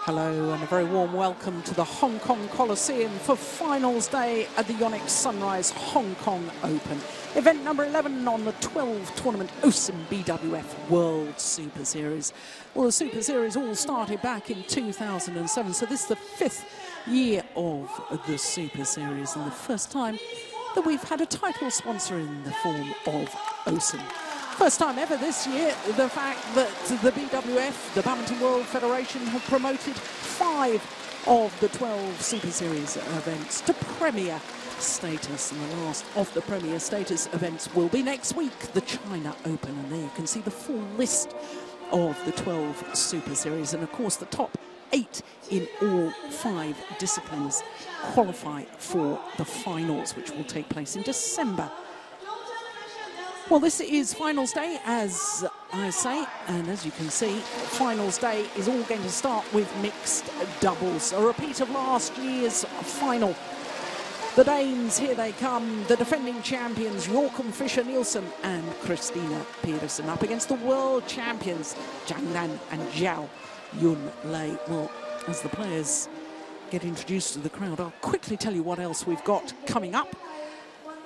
Hello and a very warm welcome to the Hong Kong Coliseum for finals day at the Yonex Sunrise Hong Kong Open. Event number 11 on the 12 tournament OSIM BWF World Super Series. Well, the Super Series all started back in 2007, so this is the 5th year of the Super Series and the first time that we've had a title sponsor in the form of OSIM. First time ever this year, the fact that the BWF, the Badminton World Federation, have promoted 5 of the 12 Super Series events to Premier status. And the last of the Premier status events will be next week, the China Open. And there you can see the full list of the 12 Super Series. And of course, the top 8 in all 5 disciplines qualify for the finals, which will take place in December. Well, this is finals day, as I say, and as you can see, finals day is all going to start with mixed doubles. A repeat of last year's final. The Danes, here they come, the defending champions, XDF and Christina Pedersen, up against the world champions, Zhang and ZhaoCHNvsDENNeilsen. Well, as the players get introduced to the crowd, I'll quickly tell you what else we've got coming up.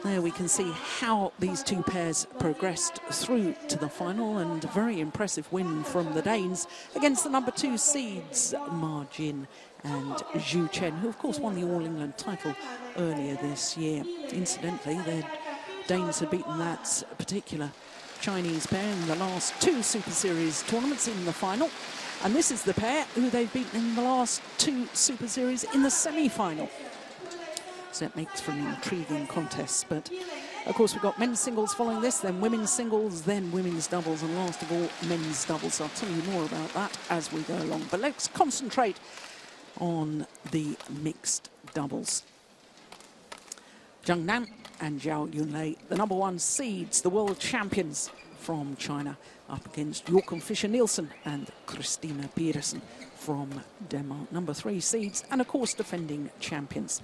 There we can see how these two pairs progressed through to the final, and a very impressive win from the Danes against the number 2 seeds, Ma Jin and Zhu Chen, who of course won the All England title earlier this year. Incidentally, the Danes had beaten that particular Chinese pair in the last 2 Super Series tournaments in the final, and this is the pair who they've beaten in the last 2 Super Series in the semi-final. So it makes for an intriguing contest. But of course we've got men's singles following this, then women's singles, then women's doubles, and last of all men's doubles. I'll tell you more about that as we go along. But let's concentrate on the mixed doubles. Zhang Nan and ZhaoCHNvsDENNeilsen, the number 1 seeds, the world champions from China, up against XDF and Christina Pedersen from Denmark, number 3 seeds, and of course defending champions.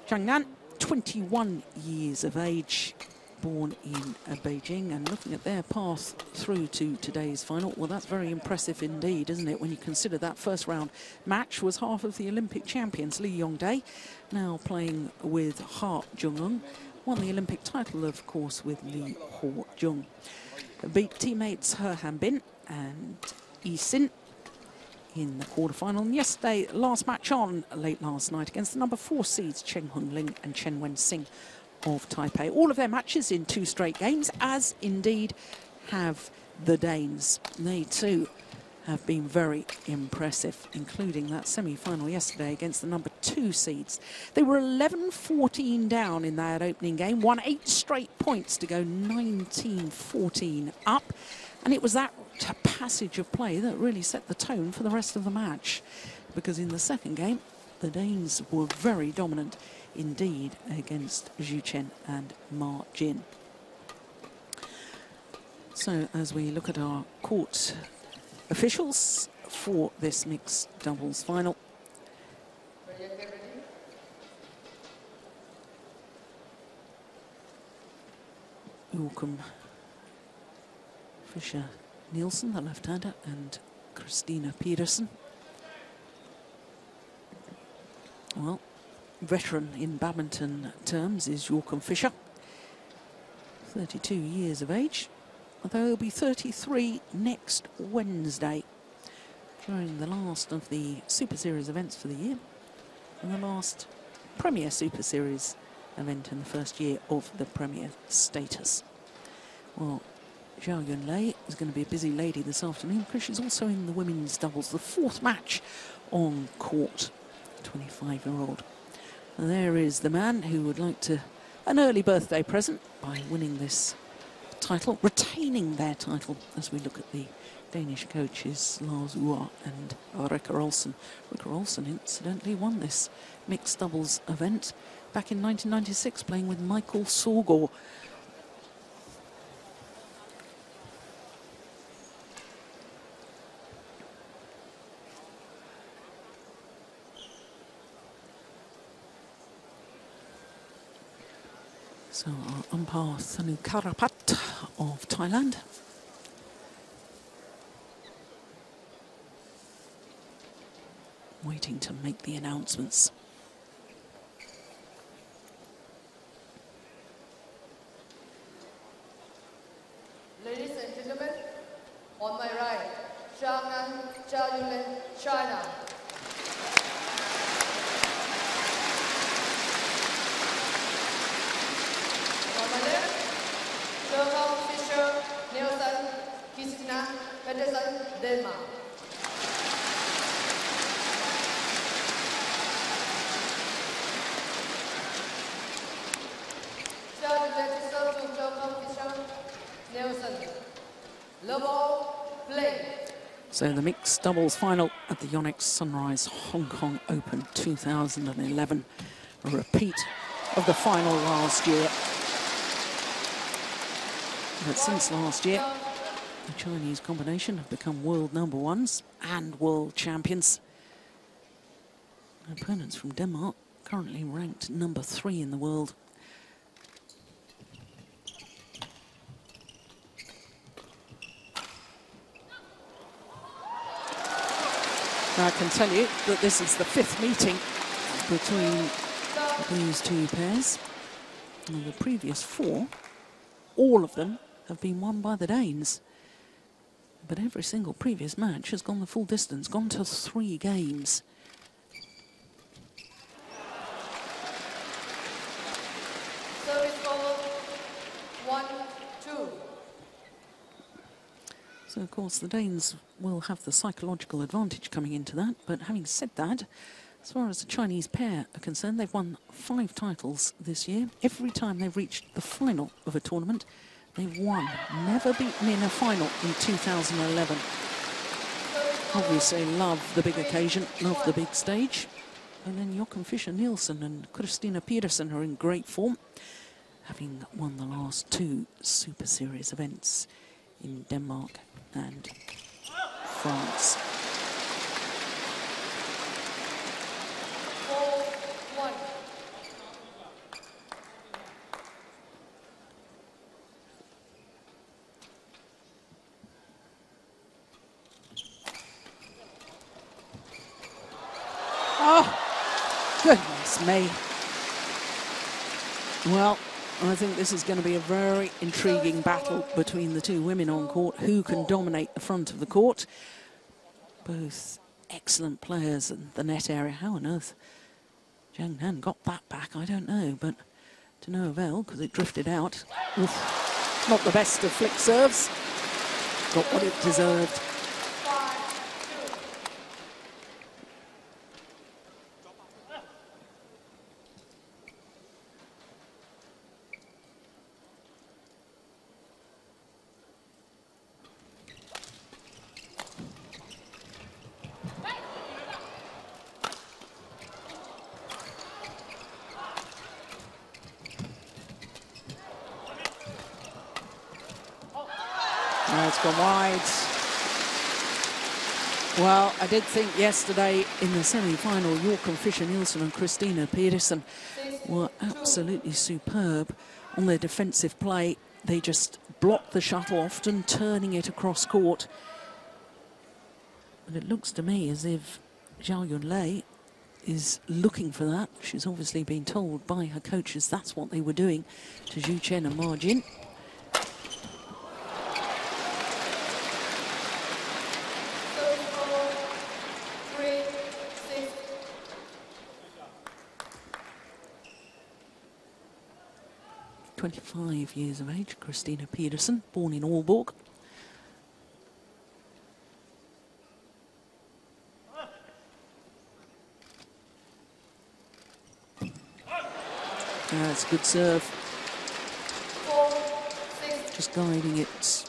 Zhang Nan, 21 years of age, born in Beijing, and looking at their path through to today's final, well, that's very impressive indeed, isn't it, when you consider that first round match was half of the Olympic champions, Lee Yongdae, now playing with Ha Jung-eun, won the Olympic title, of course, with Lee Ho-jung. Beat teammates He Han-bin and Yi Sin in the quarterfinal. And yesterday, last match on late last night against the number 4 seeds Cheng Hun-ling and Chen Wen-sing of Taipei. All of their matches in 2 straight games, as indeed have the Danes. They too have been very impressive, including that semi-final yesterday against the number 2 seeds. They were 11-14 down in that opening game, won 8 straight points to go 19-14 up, and it was that passage of play that really set the tone for the rest of the match, because in the second game the Danes were very dominant indeed against Zhu Chen and Ma Jin. So as we look at our court officials for this mixed doubles final, Joachim Fischer-Nielsen, the left-hander, and Christina Pedersen. Well, veteran in badminton terms is Joachim Fischer, 32 years of age, although he'll be 33 next Wednesday, during the last of the Super Series events for the year, and the last Premier Super Series event in the first year of the Premier status. Well, ZhaoCHNvsDENNeilsen is going to be a busy lady this afternoon, because she's also in the women's doubles, the 4th match on court, 25-year-old. And there is the man who would like to an early birthday present by winning this title, retaining their title, as we look at the Danish coaches Lars Uhr and Rikke Olsen. Rikke Olsen incidentally won this mixed doubles event back in 1996, playing with Michael Sorgor. So our umpire Thanu Karapat of Thailand. waiting to make the announcements. Ladies and gentlemen, on my right, Zhang, China. On my left, XDF Pedersen, Denmark. So the mixed doubles final at the Yonex Sunrise Hong Kong Open 2011, a repeat of the final last year. But since last year, the Chinese combination have become world #1s and world champions. Opponents from Denmark currently ranked #3 in the world. Now I can tell you that this is the 5th meeting between these two pairs. And the previous 4, all of them have been won by the Danes. But every single previous match has gone the full distance, gone to 3 games. Service ball 1-2. So, of course, the Danes will have the psychological advantage coming into that. But having said that, as far as the Chinese pair are concerned, they've won 5 titles this year. Every time they've reached the final of a tournament, they've won. Never beaten in a final in 2011. Obviously love the big occasion, love the big stage. And then XDF and Christina Pedersen are in great form, having won the last 2 Super Series events in Denmark and France. 4-1. Oh, goodness me. Well, I think this is going to be a very intriguing battle between the 2 women on court. Who can dominate the front of the court? Both excellent players in the net area. How on earth Zhang Nan got that back, I don't know, but to no avail because it drifted out. Oof. Not the best of flick serves. Got what it deserved. It's gone wide. Well, I did think yesterday in the semi-final, XDF and Christina Pedersen were absolutely superb on their defensive play. They just blocked the shuttle, often turning it across court. But it looks to me as if Zhao Yunlei is looking for that. She's obviously been told by her coaches that's what they were doing to Zhu Chen and Ma Jin. 25 years of age, Christina Pedersen, born in Aalborg. That's a good serve. Just guiding it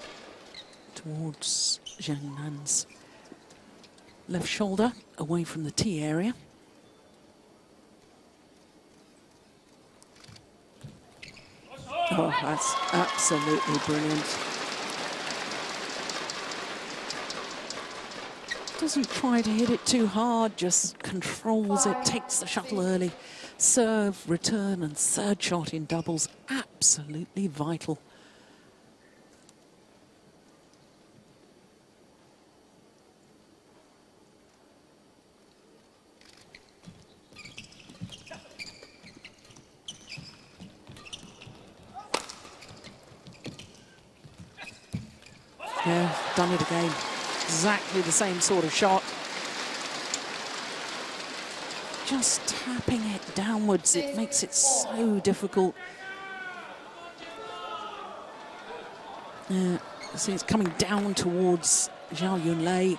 towards Zhang Nan's left shoulder, away from the tee area. Oh, that's absolutely brilliant. Doesn't try to hit it too hard, just controls it, takes the shuttle early. Serve, return and 3rd shot in doubles, absolutely vital. Yeah, done it again. Exactly the same sort of shot. Just tapping it downwards, it makes it so difficult. See, it's coming down towards Zhao Yunlei.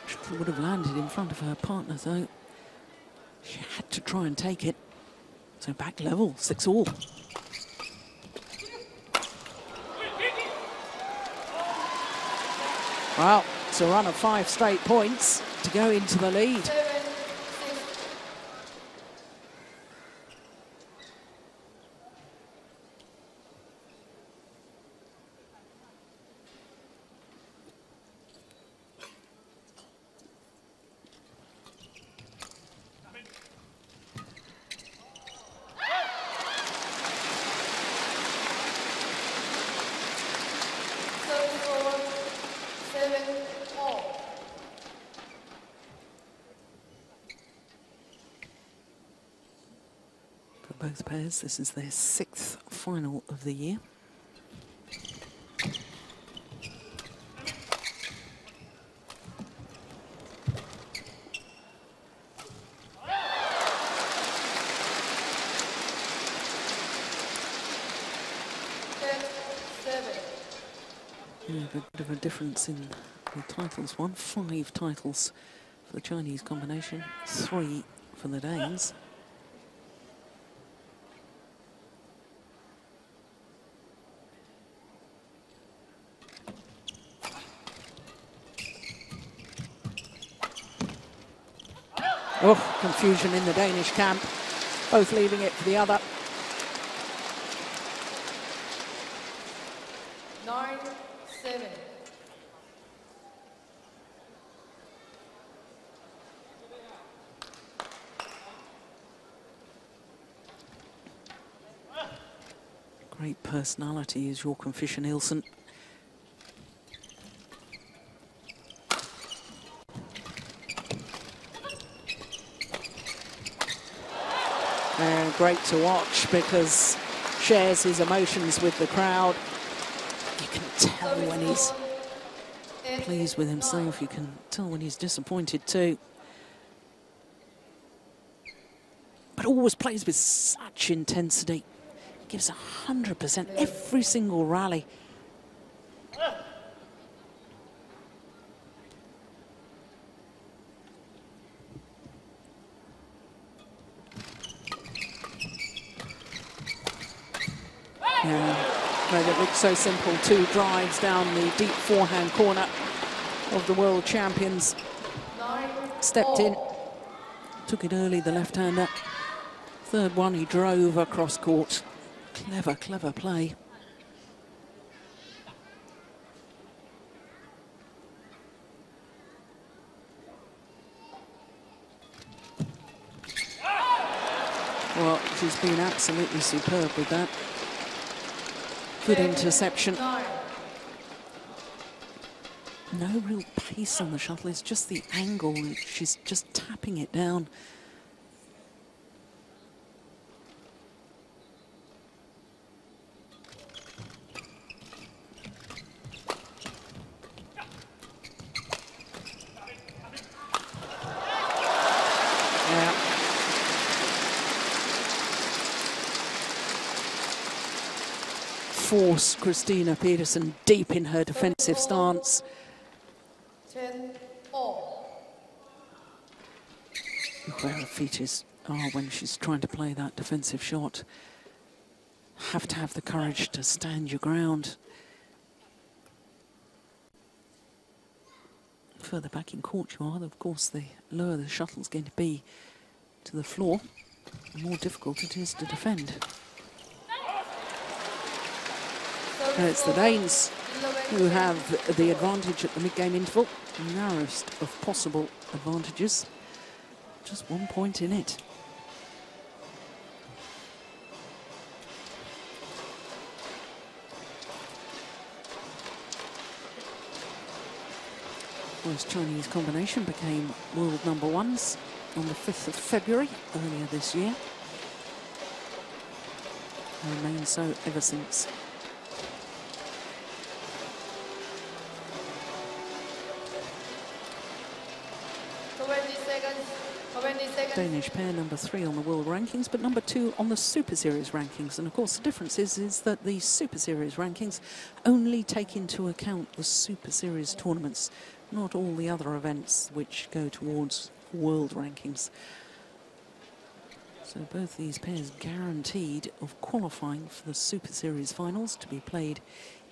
She would have landed in front of her partner, though. She had to try and take it. So back level, 6-all. Well, it's a run of 5 straight points to go into the lead. For both pairs, this is their 6th final of the year. Yeah, a bit of a difference in the titles won. 5 titles for the Chinese combination, 3 for the Danes. Oh, confusion in the Danish camp, both leaving it for the other. 9-7. Great personality is ZhaoCHNvsDENNeilsen. And great to watch because shares his emotions with the crowd. You can tell when he's pleased with himself. You can tell when he's disappointed too. But always plays with such intensity. Gives 100% every single rally. That looked so simple. 2 drives down the deep forehand corner of the world champions. Stepped in, took it early, the left-hander. 3rd one, he drove across court. Clever, clever play. Well, she's been absolutely superb with that. Good interception. No real pace on the shuttle, it's just the angle. She's just tapping it down. Force Christina Pedersen deep in her defensive stance. 10-all. Where her feet are when she's trying to play that defensive shot. Have to have the courage to stand your ground. Further back in court you are, of course, the lower the shuttle's going to be to the floor, the more difficult it is to defend. It's the Danes who have the advantage at the mid-game interval, the narrowest of possible advantages. Just 1 point in it. This Chinese combination became world #1s on the 5th of February earlier this year. And remained so ever since. Danish pair, number 3 on the world rankings, but number 2 on the Super Series rankings. And of course, the difference is that the Super Series rankings only take into account the Super Series tournaments, not all the other events which go towards world rankings. So both these pairs guaranteed of qualifying for the Super Series finals to be played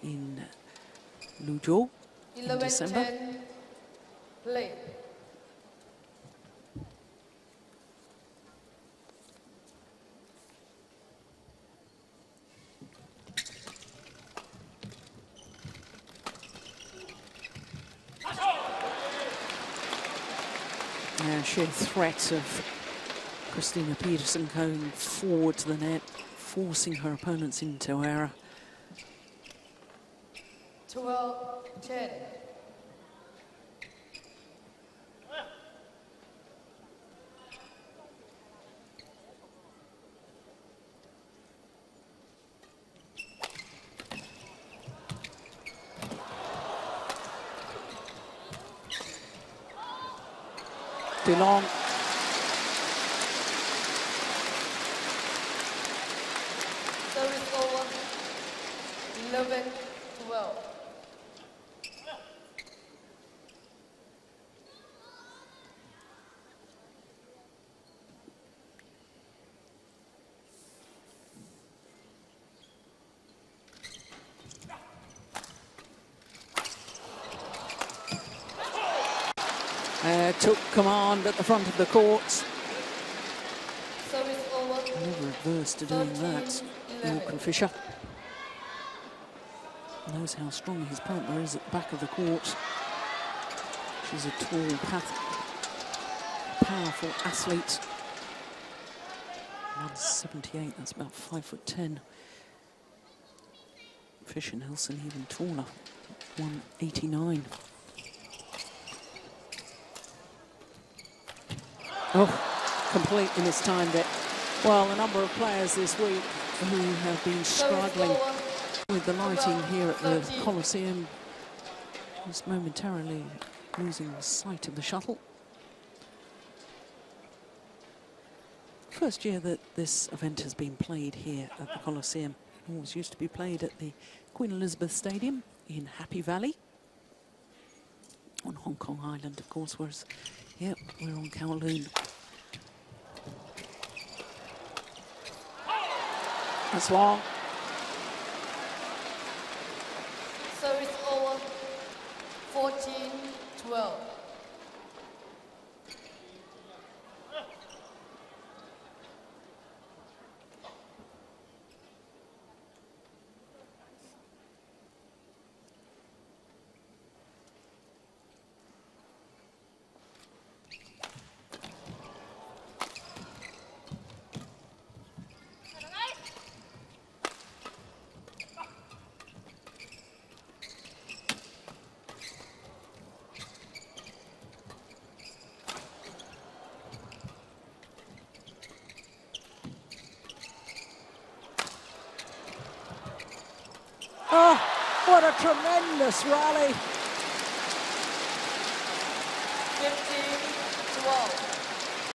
in Luzhou in December. 11-10, play. Sheer threat of Christina Pedersen going forward to the net, forcing her opponents into error. 12-10. DeLong. Service over. 11-12. Took command at the front of the court. Service over. Never adverse to doing that. York and Fisher knows how strong his partner is at the back of the court. She's a tall, powerful athlete. 178, that's about 5'10". Fisher Nelson even taller, 189. Oh, completely mistimed it. Well, a number of players this week who have been struggling with the lighting here at the Coliseum, just momentarily losing sight of the shuttle. First year that this event has been played here at the Coliseum. It always used to be played at the Queen Elizabeth Stadium in Happy Valley on Hong Kong Island, of course, whereas yep, we're on Kowloon. That's long. Service over. 14-12. Oh, what a tremendous rally. 15-12.